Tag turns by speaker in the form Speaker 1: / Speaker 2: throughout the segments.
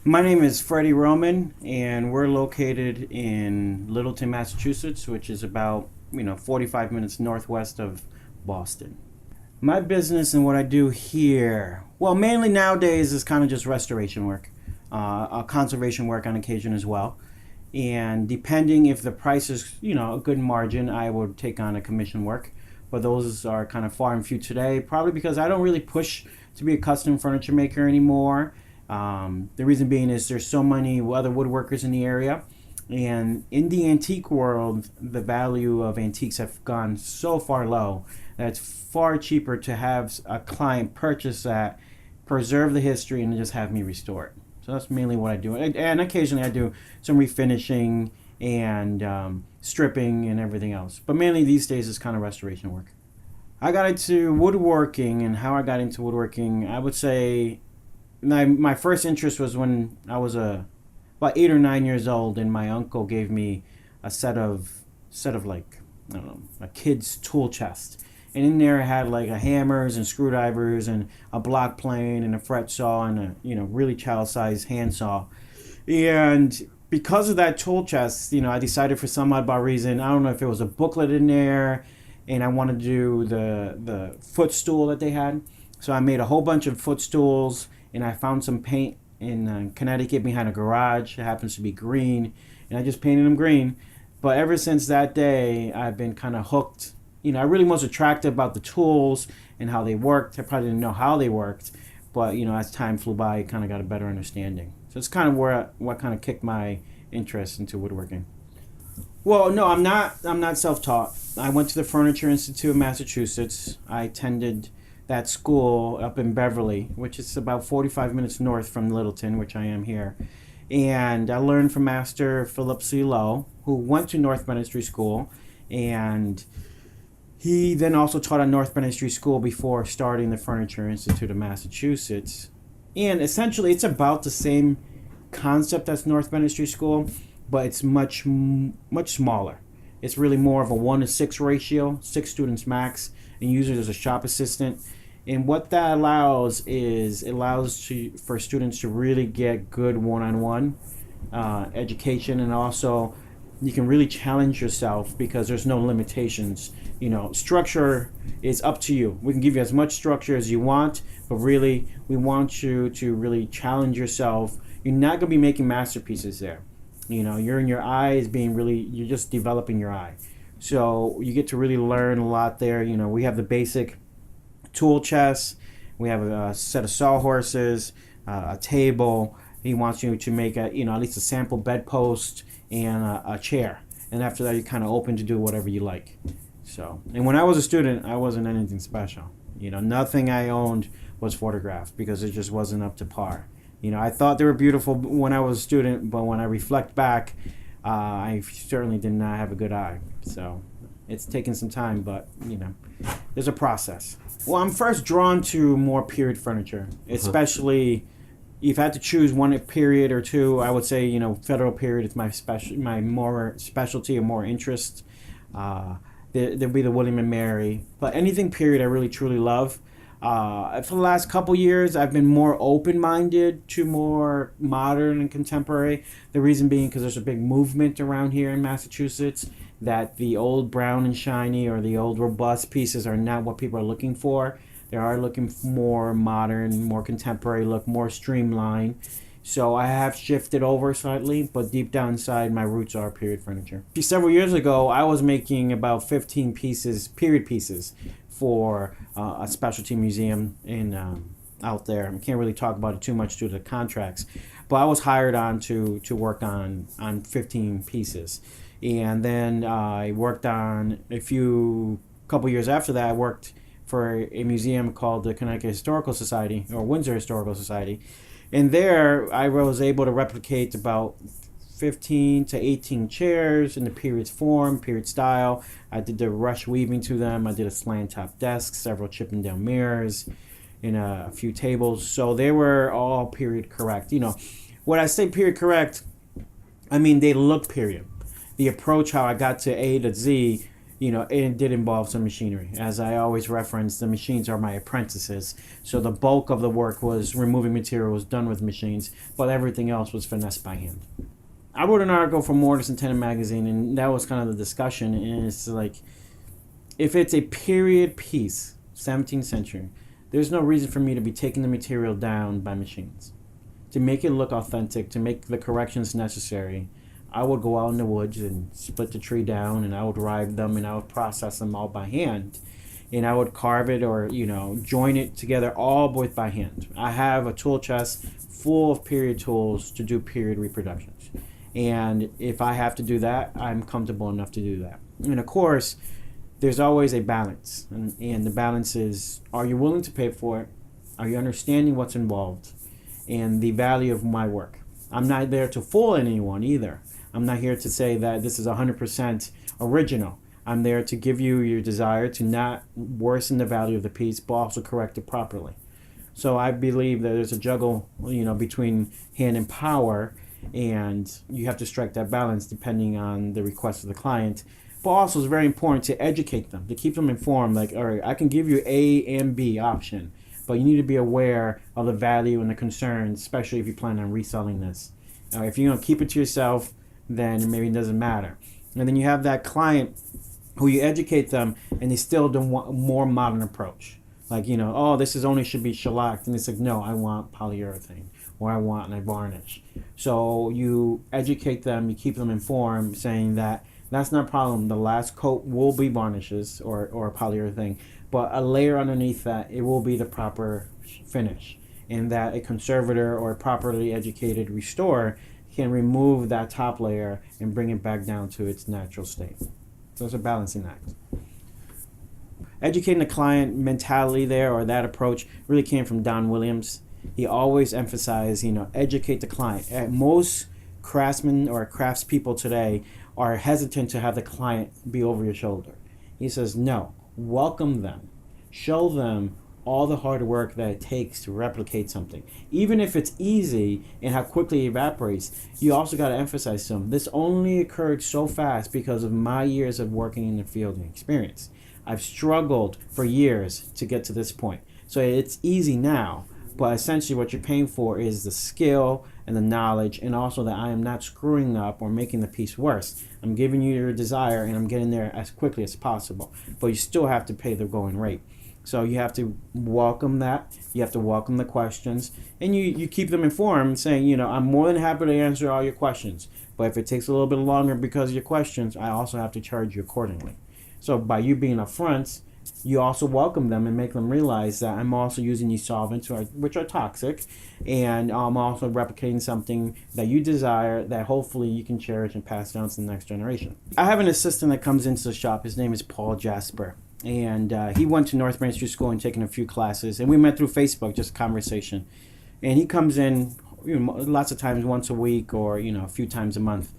Speaker 1: My name is Freddy Roman, and we're located in Littleton, Massachusetts, which is about 45 minutes northwest of Boston. My business and what I do here, well, mainly nowadays is kind of just restoration work, conservation work on occasion as well. And depending if the price is a good margin, I would take on a commission work. But those are kind of far and few today, probably because I don't really push to be a custom furniture maker anymore. The reason being is there's so many other woodworkers in the area, and in the antique world, the value of antiques have gone so far low that it's far cheaper to have a client purchase that, preserve the history, and just have me restore it. So that's mainly what I do, and occasionally I do some refinishing and stripping and everything else. But mainly these days it's kind of restoration work. I got into woodworking, and how I got into woodworking, I would say my first interest was when I was about 8 or 9 years old, and my uncle gave me a set of like, I don't know, a kid's tool chest, and in there I had like a hammers and screwdrivers and a block plane and a fret saw and a really child sized hand saw, and because of that tool chest, I decided for some oddball reason, I don't know if it was a booklet in there, and I wanted to do the footstool that they had. So I made a whole bunch of footstools, and I found some paint in Connecticut behind a garage. It happens to be green, and I just painted them green. But ever since that day, I've been kind of hooked. I really was attracted about the tools and how they worked. I probably didn't know how they worked, but as time flew by, I kind of got a better understanding. So it's kind of what kind of kicked my interest into woodworking. Well, no, I'm not. I'm not self-taught. I went to the Furniture Institute of Massachusetts. I attended that school up in Beverly, which is about 45 minutes north from Littleton, which I am here. And I learned from Master Philip C. Lowe, who went to North Bennet Street School, and he then also taught at North Bennet Street School before starting the Furniture Institute of Massachusetts. And essentially, it's about the same concept as North Bennet Street School, but it's much smaller. It's really more of a 1-to-6 ratio, 6 students max, and users as a shop assistant. And what that allows is for students to really get good one-on-one education, and also you can really challenge yourself because there's no limitations. Structure is up to you. We can give you as much structure as you want, but really we want you to really challenge yourself. You're not going to be making masterpieces there. You're in your eyes you're just developing your eye. So you get to really learn a lot there. We have the basic tool chest. We have a set of sawhorses, a table. He wants you to make at least a sample bedpost and a chair. And after that, you're kind of open to do whatever you like. So, and when I was a student, I wasn't anything special. Nothing I owned was photographed because it just wasn't up to par. I thought they were beautiful when I was a student, but when I reflect back, I certainly did not have a good eye. So it's taken some time, but there's a process. Well, I'm first drawn to more period furniture, especially if I had to choose one period or two. I would say Federal period is my more specialty or more interest. There'd be the William and Mary, but anything period I really truly love. For the last couple years, I've been more open-minded to more modern and contemporary. The reason being because there's a big movement around here in Massachusetts that the old brown and shiny or the old robust pieces are not what people are looking for. They are looking for more modern, more contemporary look, more streamlined. So I have shifted over slightly, but deep down inside, my roots are period furniture. Several years ago, I was making about 15 pieces, period pieces, for a specialty museum out there. I can't really talk about it too much due to the contracts, but I was hired on to work on 15 pieces. And then I worked on couple years after that, I worked for a museum called the Connecticut Historical Society, or Windsor Historical Society. And there, I was able to replicate about 15 to 18 chairs in the period form, period style. I did the rush weaving to them. I did a slant top desk, several Chippendale mirrors, and a few tables. So they were all period correct. When I say period correct, I mean they look period. The approach, how I got to A to Z, it did involve some machinery. As I always reference, the machines are my apprentices. So the bulk of the work was removing materials done with machines, but everything else was finessed by hand. I wrote an article for Mortise and Tenon magazine, and that was kind of the discussion. And it's like, if it's a period piece, 17th century, there's no reason for me to be taking the material down by machines. To make it look authentic, to make the corrections necessary, I would go out in the woods and split the tree down, and I would rive them, and I would process them all by hand. And I would carve it or, join it together all both by hand. I have a tool chest full of period tools to do period reproductions. And if I have to do that, I'm comfortable enough to do that. And of course, there's always a balance. And the balance is, are you willing to pay for it? Are you understanding what's involved and the value of my work? I'm not there to fool anyone either. I'm not here to say that this is 100% original. I'm there to give you your desire to not worsen the value of the piece, but also correct it properly. So I believe that there's a juggle, between hand and power, and you have to strike that balance depending on the request of the client. But also it's very important to educate them, to keep them informed. Like, all right, I can give you A and B option, but you need to be aware of the value and the concerns, especially if you plan on reselling this. If you're going to keep it to yourself, then maybe it doesn't matter. And then you have that client who you educate them, and they still don't want a more modern approach. Like, this is only should be shellacked. And it's like, no, I want polyurethane, or I want a varnish. So you educate them, you keep them informed, saying that that's not a problem. The last coat will be varnishes or polyurethane, but a layer underneath that, it will be the proper finish. And that a conservator or a properly educated restorer can remove that top layer and bring it back down to its natural state. So it's a balancing act. Educating the client mentality there, or that approach, really came from Don Williams. He always emphasized, educate the client. Most craftsmen or craftspeople today are hesitant to have the client be over your shoulder. He says, no, welcome them. Show them all the hard work that it takes to replicate something. Even if it's easy and how quickly it evaporates, you also got to emphasize to them, this only occurred so fast because of my years of working in the field and experience. I've struggled for years to get to this point. So it's easy now, but essentially what you're paying for is the skill and the knowledge, and also that I am not screwing up or making the piece worse. I'm giving you your desire, and I'm getting there as quickly as possible. But you still have to pay the going rate. So you have to welcome that. You have to welcome the questions. And you keep them informed, saying, I'm more than happy to answer all your questions. But if it takes a little bit longer because of your questions, I also have to charge you accordingly. So by you being upfront, you also welcome them and make them realize that I'm also using these solvents which are toxic. And I'm also replicating something that you desire that hopefully you can cherish and pass down to the next generation. I have an assistant that comes into the shop. His name is Paul Jasper. And he went to North Main Street School and taken a few classes. And we met through Facebook, just conversation. And he comes in lots of times, once a week or, a few times a month.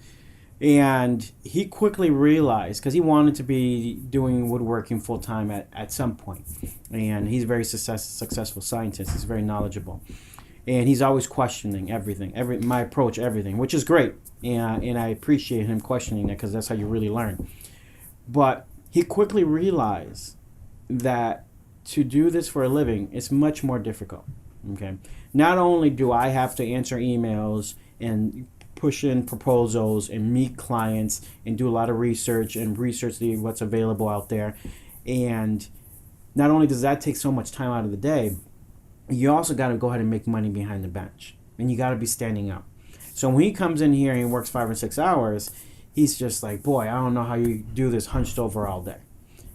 Speaker 1: And he quickly realized, because he wanted to be doing woodworking full time at some point. And he's a very successful scientist. He's very knowledgeable. And he's always questioning everything, my approach, everything, which is great. And I appreciate him questioning it, because that's how you really learn. But he quickly realized that to do this for a living is much more difficult. Okay, not only do I have to answer emails and push in proposals and meet clients and do a lot of research and research what's available out there, and not only does that take so much time out of the day, you also got to go ahead and make money behind the bench, and you got to be standing up. So when he comes in here and he works 5 or 6 hours, he's just like, boy, I don't know how you do this hunched over all day.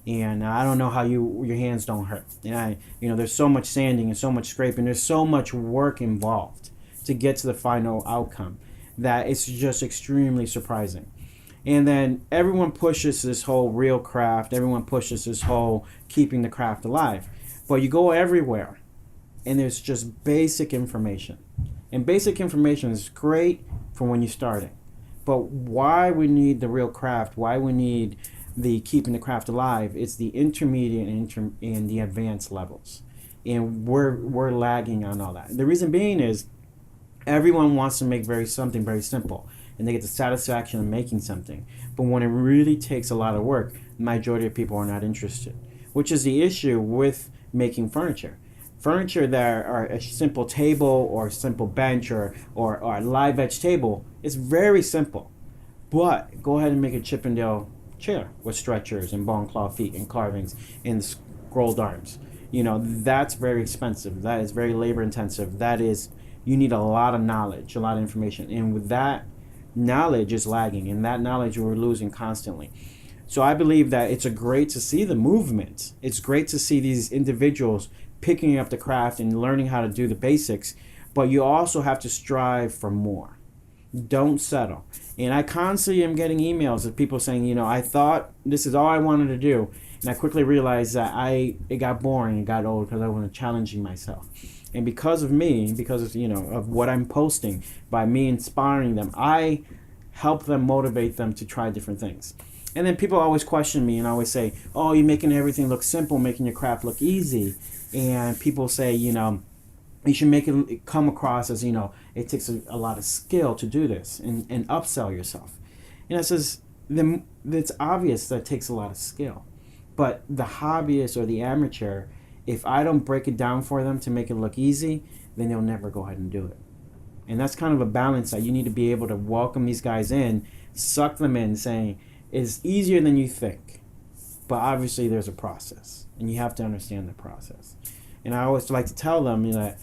Speaker 1: And I don't know how your hands don't hurt. And there's so much sanding and so much scraping. There's so much work involved to get to the final outcome that it's just extremely surprising. And then everyone pushes this whole real craft. Everyone pushes this whole keeping the craft alive. But you go everywhere, and there's just basic information. And basic information is great for when you're starting. But why we need the real craft, why we need the keeping the craft alive, it's the intermediate and the advanced levels. And we're lagging on all that. The reason being is everyone wants to make something very simple. and they get the satisfaction of making something. But when it really takes a lot of work, the majority of people are not interested, which is the issue with making furniture. Furniture that are a simple table or a simple bench or a live edge table is very simple. But go ahead and make a Chippendale chair with stretchers and bone claw feet and carvings and scrolled arms. That's very expensive. That is very labor intensive. You need a lot of knowledge, a lot of information. And with that, knowledge is lagging, and that knowledge we're losing constantly. So I believe that it's great to see the movement. It's great to see these individuals picking up the craft and learning how to do the basics, but you also have to strive for more. Don't settle. And I constantly am getting emails of people saying, I thought this is all I wanted to do, and I quickly realized that it got boring, it got old because I wasn't challenging myself. And because of me, because of what I'm posting, by me inspiring them, I help them, motivate them to try different things. And then people always question me and always say, oh, you're making everything look simple, making your craft look easy. And people say, you should make it come across as, it takes a lot of skill to do this and upsell yourself. And I says, then it's obvious that it takes a lot of skill. But the hobbyist or the amateur, if I don't break it down for them to make it look easy, then they'll never go ahead and do it. And that's kind of a balance that you need to be able to welcome these guys in, suck them in, saying, it's easier than you think. But obviously there's a process, and you have to understand the process. And I always like to tell them that,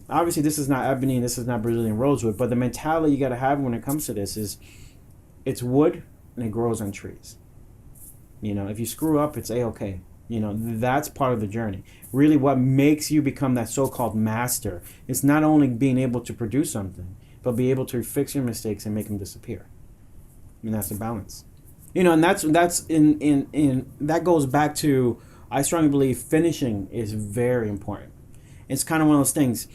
Speaker 1: obviously this is not ebony and this is not Brazilian rosewood, but the mentality you got to have when it comes to this is it's wood and it grows on trees. If you screw up, it's A-okay. That's part of the journey. Really what makes you become that so-called master is not only being able to produce something, but be able to fix your mistakes and make them disappear. And that's the balance. And that's in that goes back to, I strongly believe finishing is very important. It's kind of one of those things.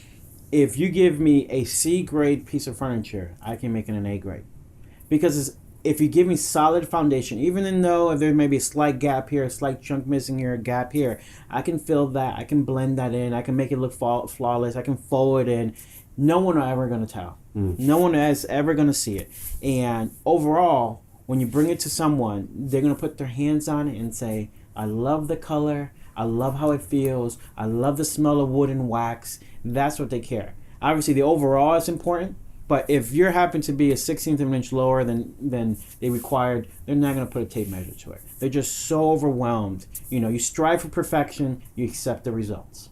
Speaker 1: If you give me a C grade piece of furniture, I can make it an A grade. Because if you give me solid foundation, even though there may be a slight gap here, a slight chunk missing here, a gap here, I can fill that, I can blend that in, I can make it look flawless, I can fold it in. No one is ever going to tell. No one is ever going to see it. And overall, when you bring it to someone, they're going to put their hands on it and say, I love the color, I love how it feels, I love the smell of wood and wax. That's what they care. Obviously, the overall is important, but if you happen to be a 16th of an inch lower than they required, they're not going to put a tape measure to it. They're just so overwhelmed. You strive for perfection, you accept the results.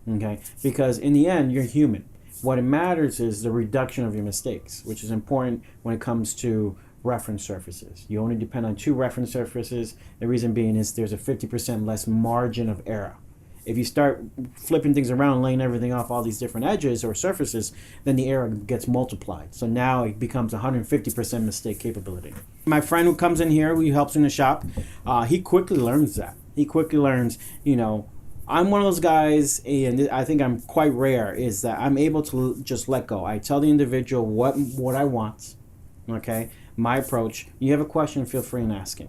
Speaker 1: Okay? Because in the end, you're human. What it matters is the reduction of your mistakes, which is important when it comes to reference surfaces. You only depend on 2 reference surfaces. The reason being is there's a 50% less margin of error. If you start flipping things around, laying everything off all these different edges or surfaces, then the error gets multiplied. So now it becomes 150% mistake capability. My friend who comes in here, who helps in the shop, he quickly learns that. He quickly learns, I'm one of those guys, and I think I'm quite rare, is that I'm able to just let go. I tell the individual what I want, okay? My approach. You have a question, feel free and ask him.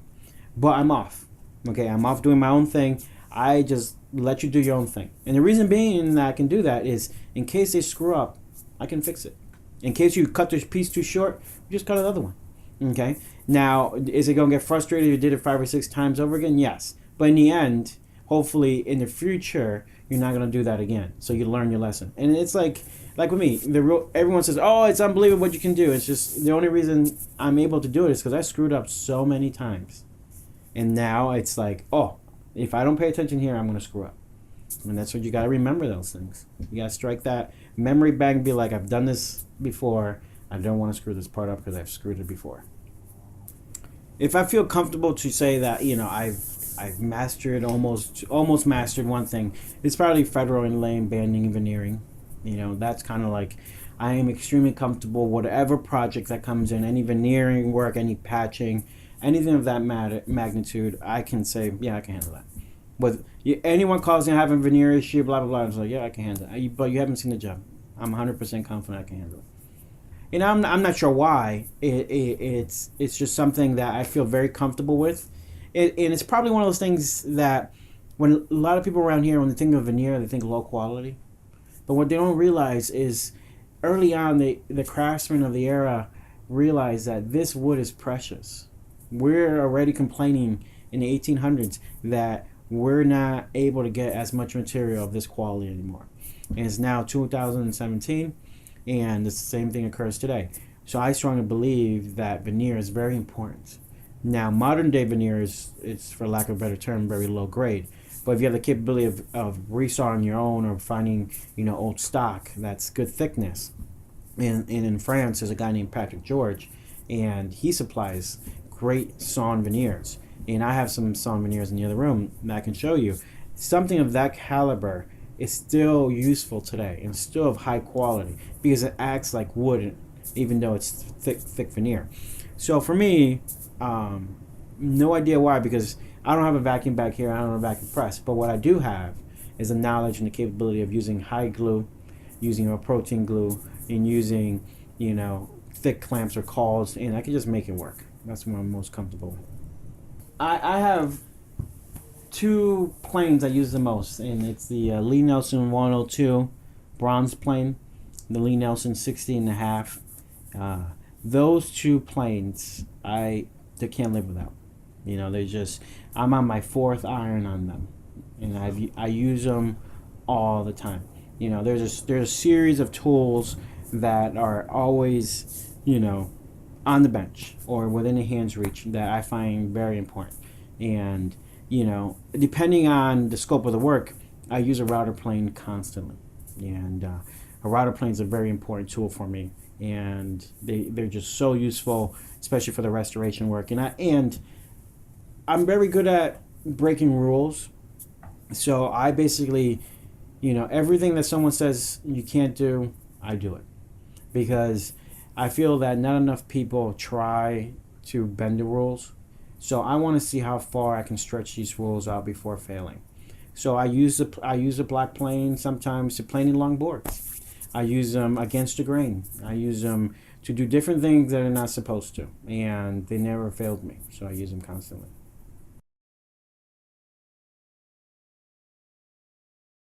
Speaker 1: But I'm off, okay? I'm off doing my own thing. I just let you do your own thing. And the reason being that I can do that is in case they screw up, I can fix it. In case you cut this piece too short, you just cut another one, okay? Now, is it going to get frustrated if you did it 5 or 6 times over again? Yes. But in the end, hopefully in the future you're not going to do that again, so you learn your lesson. And it's like with me, everyone says, oh, it's unbelievable what you can do. It's just the only reason I'm able to do it is because I screwed up so many times, and now it's like, oh, if I don't pay attention here, I'm going to screw up. And that's what you got to remember, those things. You got to strike that memory bank and be like, I've done this before, I don't want to screw this part up because I've screwed it before. If I feel comfortable to say that I've mastered, almost mastered one thing, it's probably federal inlaying, banding, and veneering. That's kind of like, I am extremely comfortable, whatever project that comes in, any veneering work, any patching, anything of that magnitude, I can say, yeah, I can handle that. But anyone calls me having a veneer issue, blah, blah, blah, I was like, yeah, I can handle it. But you haven't seen the job. I'm 100% confident I can handle it. I'm not sure why. It's just something that I feel very comfortable with. And it's probably one of those things that when a lot of people around here, when they think of veneer, they think low quality. But what they don't realize is early on, the craftsmen of the era, realize that this wood is precious. We're already complaining in the 1800s that we're not able to get as much material of this quality anymore. And it's now 2017, and the same thing occurs today. So I strongly believe that veneer is very important. Now, modern day veneer is, it's for lack of a better term, very low grade. But if you have the capability of resawing your own or finding, old stock that's good thickness, and in France there's a guy named Patrick George, and he supplies great sawn veneers. And I have some sawn veneers in the other room that I can show you. Something of that caliber is still useful today and still of high quality because it acts like wood, even though it's thick veneer. So for me, no idea why, because I don't have a vacuum back here, I don't have a vacuum press, but what I do have is the knowledge and the capability of using high glue, using a protein glue, and using, thick clamps or cauls, and I can just make it work. That's what I'm most comfortable with. I have two planes I use the most, and it's the Lee Nelson 102 bronze plane, the Lee Nelson 60.5. Those two planes, they can't live without. They just, I'm on my fourth iron on them, and I use them all the time. There's a series of tools that are always, on the bench or within a hand's reach that I find very important. And, depending on the scope of the work, I use a router plane constantly. And a router plane is a very important tool for me. And they're just so useful, especially for the restoration work. And I'm very good at breaking rules. So I basically, everything that someone says you can't do, I do it. Because I feel that not enough people try to bend the rules. So I want to see how far I can stretch these rules out before failing. So I use a black plane sometimes to plane in long boards. I use them against the grain. I use them to do different things that are not supposed to. And they never failed me. So I use them constantly.